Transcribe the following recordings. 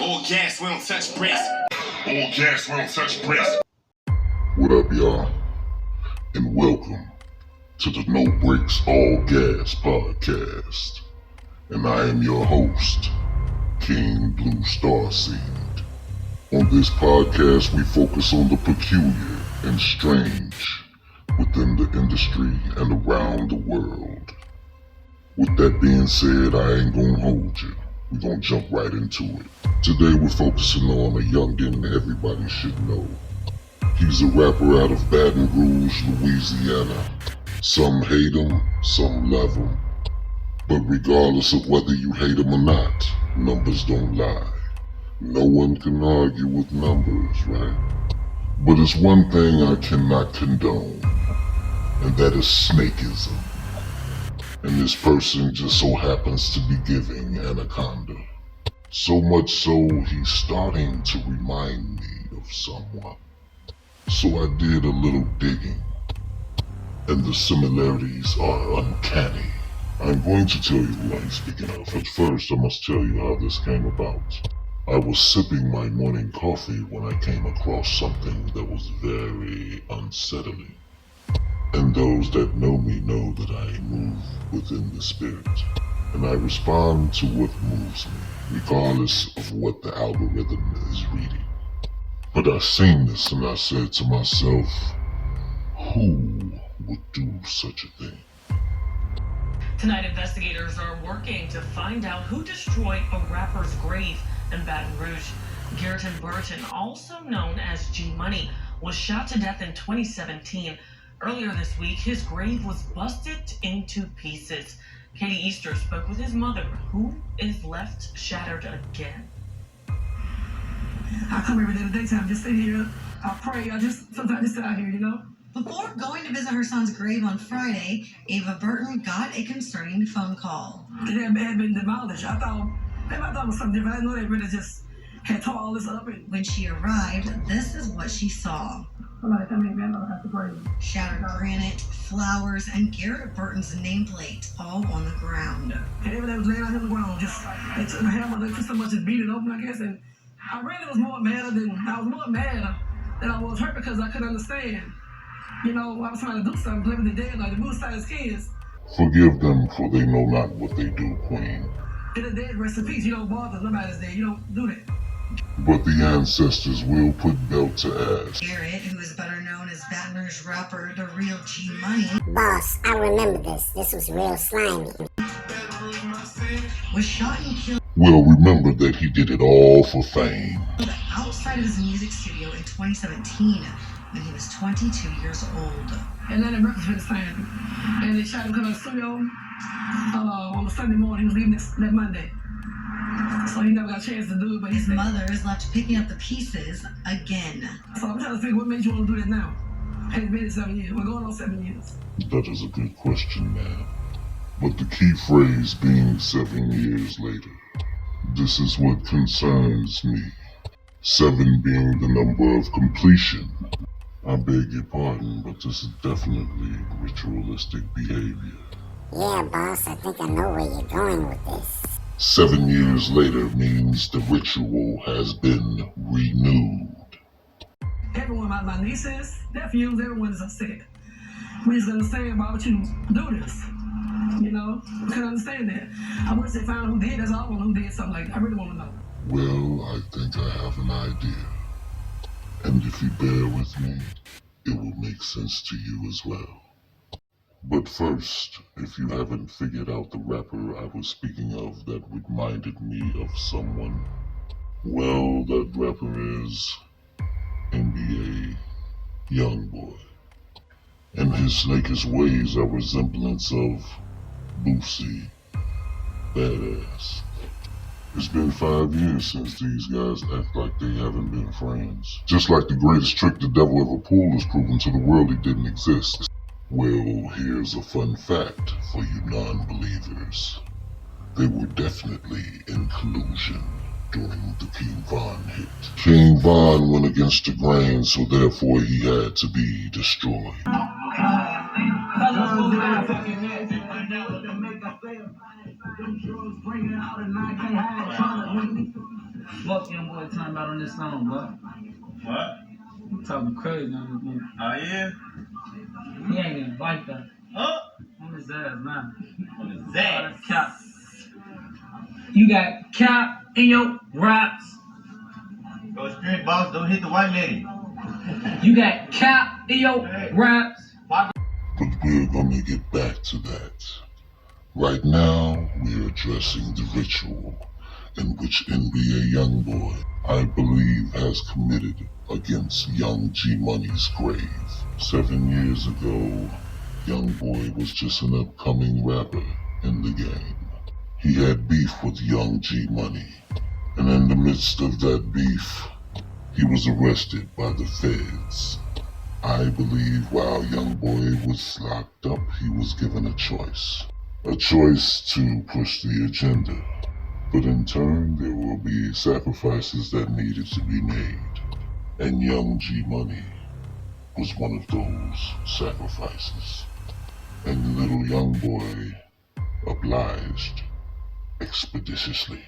All gas, we don't touch brakes. All gas, we don't touch brakes. What up, y'all? And welcome to the No Brakes All Gas podcast. And I am your host, King Blue Starseed. On this podcast, we focus on the peculiar and strange within the industry and around the world. With that being said, I ain't gonna hold you. We're gonna jump right into it. Today we're focusing on a youngin' everybody should know. He's a rapper out of Baton Rouge, Louisiana. Some hate him, some love him. But regardless of whether you hate him or not, numbers don't lie. No one can argue with numbers, right? But it's one thing I cannot condone, and that is snakeism. And this person just so happens to be giving Anaconda. So much so, he's starting to remind me of someone. So I did a little digging, and the similarities are uncanny. I'm going to tell you who I'm speaking of, but first I must tell you how this came about. I was sipping my morning coffee when I came across something that was very unsettling. And those that know me know that I move within the spirit, and I respond to what moves me, regardless of what the algorithm is reading. But I seen this and I said to myself, who would do such a thing? Tonight, investigators are working to find out who destroyed a rapper's grave in Baton Rouge. Garrett Burton, also known as G Money, was shot to death in 2017. Earlier this week, his grave was busted into pieces. Katie Easter spoke with his mother, who is left shattered again. I come every day to daytime, just sit here, I pray, sometimes just sit out here, you know? Before going to visit her son's grave on Friday, Ava Burton got a concerning phone call. It had been demolished. I thought it was something different. I didn't know they really just had tore all this up. When she arrived, this is what she saw. Somebody come in, man, I have to pray. Shattered granite, flowers, and Garrett Burton's nameplate all on the ground. And everything was laying out here on the ground. They took the hammer, they took so much and beat it open, I guess. And I really was more mad than I was hurt because I couldn't understand. You know, I was trying to do something, play with the dead, like the moon side as kids. Forgive them, for they know not what they do, Queen. In the dead, rest in peace. You don't bother nobody's dead. You don't do that. But the ancestors will put belt to ass. Garrett, who is better known as Baton Rouge rapper The Real G Money, Boss, I remember this. This was real slimy. was shot and killed Well, remember that he did it all for fame. outside of his music studio in 2017 when he was 22 years old. And then the breakfast for the time. And they shot him coming to the studio on a Sunday morning. He was leaving that Monday. So he never got a chance to do it, but His mother is left picking up the pieces again. So I'm trying to figure what made you want to do that now. And it's been 7 years. We're going on 7 years. That is a good question, man. But the key phrase being 7 years later. This is what concerns me. 7 being the number of completion. I beg your pardon, but this is definitely ritualistic behavior. Yeah, boss, I think I know where you're going with this. 7 years later means the ritual has been renewed. Everyone, my nieces, nephews, everyone is upset. We just understand why would you do this. You know, we couldn't understand that. I wish they found who did. That's all I want who did something like that. I really want to know. Well, I think I have an idea. And if you bear with me, it will make sense to you as well. But first, if you haven't figured out the rapper I was speaking of that reminded me of someone, well, that rapper is NBA Youngboy. And his snakish ways are resemblance of Boosie Badass. It's been 5 years since these guys act like they haven't been friends. Just like the greatest trick the devil ever pulled has proven to the world he didn't exist. Well, here's a fun fact for you non-believers. They were definitely in collusion during the King Von hit. King Von went against the grain, so therefore he had to be destroyed. Fuck young boy talking about on this song, bro. What? You talking crazy on this one. Oh, yeah? He ain't even like that. Huh? On his ass, man. On his Oh, ass. that's cap. You got cap in your raps. Go straight, boss. Don't hit the white lady. You got cap in your raps. But we're gonna get back to that. Right now, we're addressing the ritual in which NBA Youngboy, I believe, has committed against Young G Money's grave. 7 years ago, Youngboy was just an upcoming rapper in the game. He had beef with Young G Money, and in the midst of that beef, he was arrested by the feds. I believe while Youngboy was locked up, he was given a choice. A choice to push the agenda. But in turn, there will be sacrifices that needed to be made. And Young G Money was one of those sacrifices. And little Youngboy obliged expeditiously.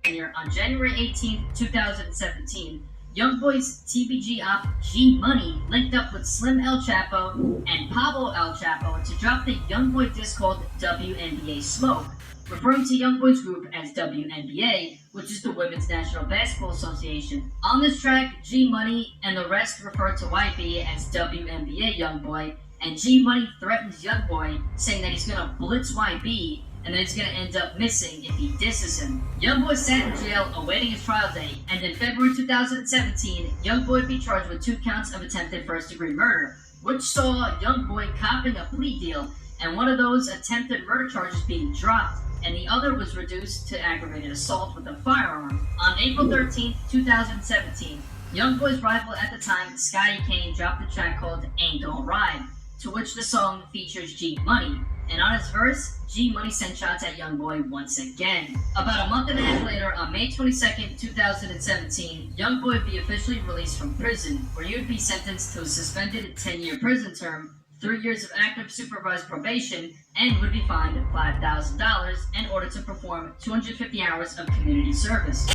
On January 18, 2017, Youngboy's TBG op G Money linked up with Slim El Chapo and Pablo El Chapo to drop the Youngboy disc called WNBA Smoke, referring to Youngboy's group as WNBA, which is the Women's National Basketball Association. On this track, G Money and the rest refer to YB as WNBA Youngboy, and G Money threatens Youngboy, saying that he's gonna blitz YB and that he's gonna end up missing if he disses him. Youngboy sat in jail awaiting his trial date, and in February 2017, Youngboy would be charged with 2 counts of attempted first-degree murder, which saw Youngboy copping a plea deal, and one of those attempted murder charges being dropped, and the other was reduced to aggravated assault with a firearm. On April 13, 2017, Youngboy's rival at the time, Scotty Kane, dropped a track called Ain't Don't Ride, to which the song features G Money, and on his verse, G Money sent shots at Youngboy once again. About a month and a half later, on May 22nd, 2017, Youngboy would be officially released from prison, where he would be sentenced to a suspended 10-year prison term, 3 years of active supervised probation, and would be fined $5,000 in order to perform 250 hours of community service.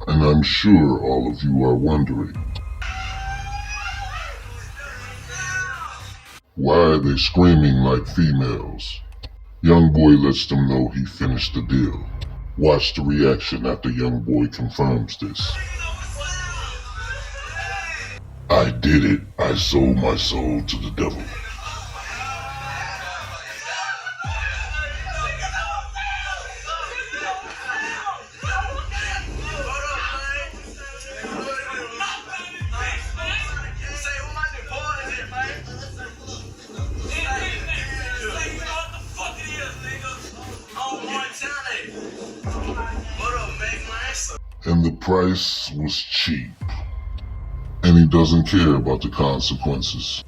And I'm sure all of you are wondering, why are they screaming like females? Youngboy lets them know he finished the deal. Watch the reaction after Youngboy confirms this. I did it. I sold my soul to the devil. And the price was cheap. And he doesn't care about the consequences.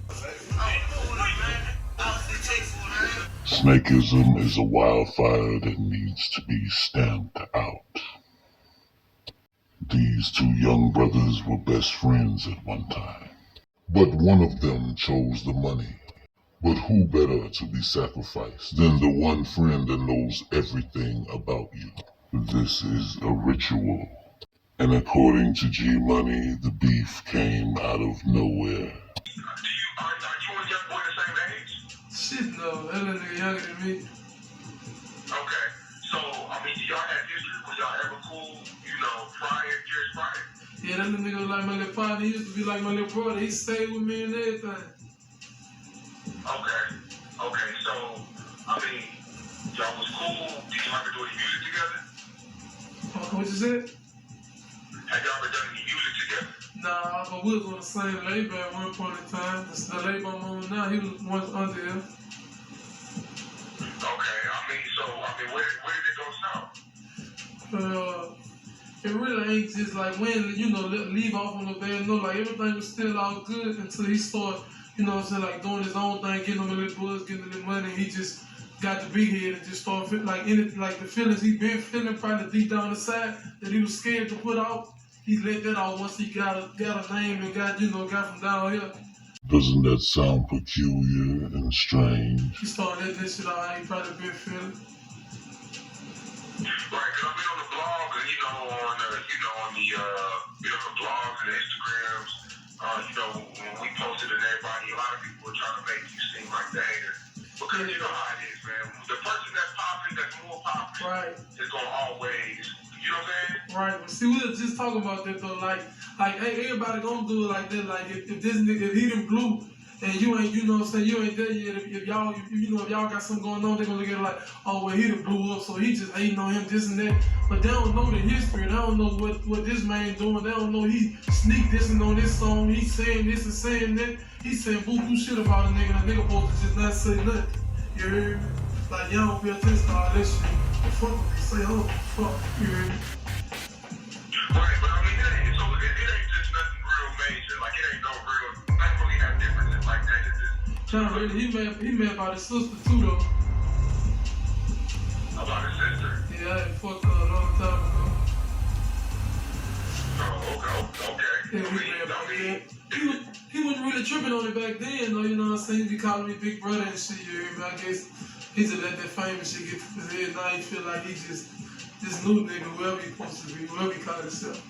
Snakeism is a wildfire that needs to be stamped out. These 2 young brothers were best friends at one time. But one of them chose the money. But who better to be sacrificed than the one friend that knows everything about you? This is a ritual. And according to G Money, the beef came out of nowhere. Are you and Youngboy the same age? Shit, no. That little nigga younger than me. Okay. So, I mean, do y'all have history? Was y'all ever cool, years prior? Yeah, that little nigga was like my little father. He used to be like my little brother. He stayed with me and everything. Okay. So, I mean, y'all was cool. Did y'all ever do any music together? What you said? Have y'all ever done any music together? Nah, but we was on the same label at one point in time. The label I'm on now, he was once under him. Okay, where did it go south? It really ain't just like when, leave off on the bad note. Like everything was still all good until he started you know what I'm saying, like doing his own thing, getting on the little buzz, getting the money. He just got the big head and just started feeling like anything, like the feelings he been feeling probably deep down inside that he was scared to put out. He let that out once he got a name and got from down here. Doesn't that sound peculiar and strange? He started letting that shit out how he probably been feeling. Right, cause I've been on the blog and on the blogs and Instagrams, when we posted and everybody, a lot of people were trying to make you seem like the hater. Because you know how it is, man. The person that's popping, that's more popping, right, is gonna always, you know what I'm saying? Right, but see, we were just talking about that though, like hey, everybody gonna do it like that. Like if this nigga, if he done blew and you ain't, you know what I'm saying, you ain't there yet. If y'all got something going on, they gonna look at it like, oh well, he done blew up, so he just hating on him, this and that. But they don't know the history, they don't know what this man doing. They don't know he sneak dissing on this song, he saying this and saying that. He saying boo shit about a nigga, and a nigga supposed to just not say nothing. You heard me? Like y'all don't pay attention to all this shit. The fuck what they say, oh fuck, you heard me? Right, but I mean, it ain't just nothing real major. Like, it ain't no real, I don't really have differences like that. It's just... John, really, he mad about his sister, too, though. About his sister? Yeah, I had fucked her a long time ago. Oh, okay. Yeah, he mad about that. He wasn't really tripping on it back then, though, you know what I'm saying? He be calling me big brother and shit, you hear me? I guess he just let that famous shit get to his head. Now he feel like he just... this new nigga, whoever he supposed to be, whoever he call himself.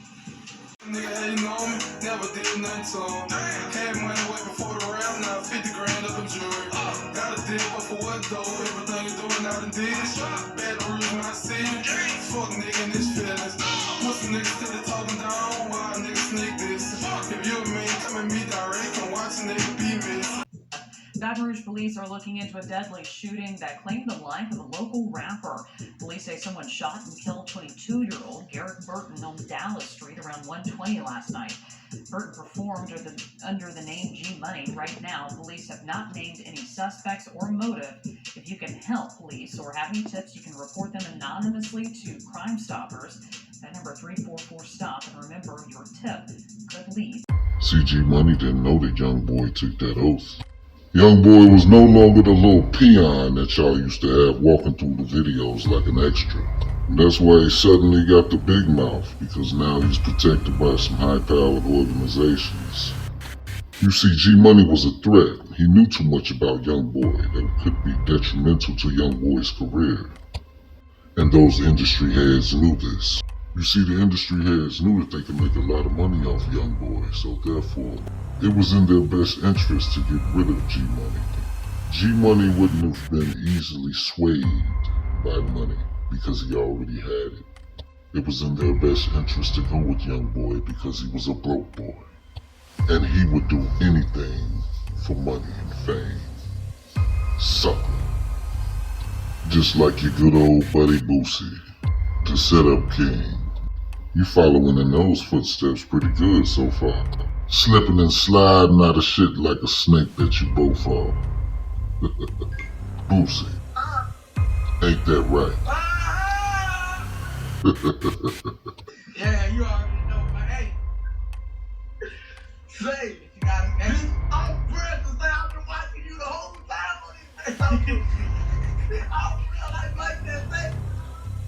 Nigga, hating on me, never did nothing to him. Had money way before the rap, now 50 grand up in jewelry. Got a dick, but for what though? Everything you doing out in this. Bad Rouge, my city. Fuck nigga in his feelings. Pussy niggas still talking down, wild niggas sneak this. If you a man, come at me direct and watch a nigga be me. Baton Rouge police are looking into a deadly shooting that claimed the life of a local rapper. Police say someone shot and killed 22-year-old Garrett Burton on Dallas Street around 1:20 last night. Burton performed under the name G Money. Right now, police have not named any suspects or motive. If you can help police or have any tips, you can report them anonymously to Crime Stoppers. That number 344-STOP, and remember, your tip could lead. CG Money didn't know that Young Boy took that oath. Young Boy was no longer the little peon that y'all used to have walking through the videos like an extra. And that's why he suddenly got the big mouth, because now he's protected by some high-powered organizations. You see, G-Money was a threat. He knew too much about Young Boy that could be detrimental to Young Boy's career. And those industry heads knew this. You see, the industry heads knew that they could make a lot of money off Young Boy, so therefore, it was in their best interest to get rid of G-Money. G-Money wouldn't have been easily swayed by money because he already had it. It was in their best interest to go with Young Boy because he was a broke boy. And he would do anything for money and fame. Sucker. Just like your good old buddy Boosie, the setup king. You following in those footsteps pretty good so far. Slipping and sliding out of shit like a snake that you both are. Boosie. Ain't that right? Yeah, you already know, man. Hey. Say, you gotta I'm pressed to say I've been watching you the whole time on this thing. I'm real like that, say.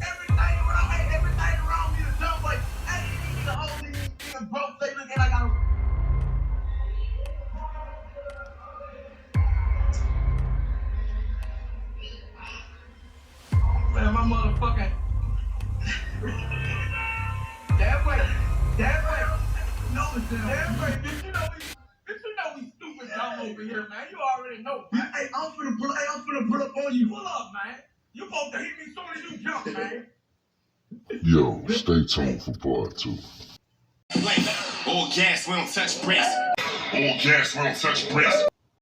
Everything around me is dumb, but I ain't even the whole nigga broke. They look like I don't. Man, my motherfucking. That way. No, that way. Did you know we stupid dumb over here, man? You already know, man. Hey, I'm finna pull up on you. Pull up, man. You supposed to hit me as soon as you jump, man. Yo, stay tuned for part 2. All gas, we don't touch brakes. All gas, we don't touch brakes.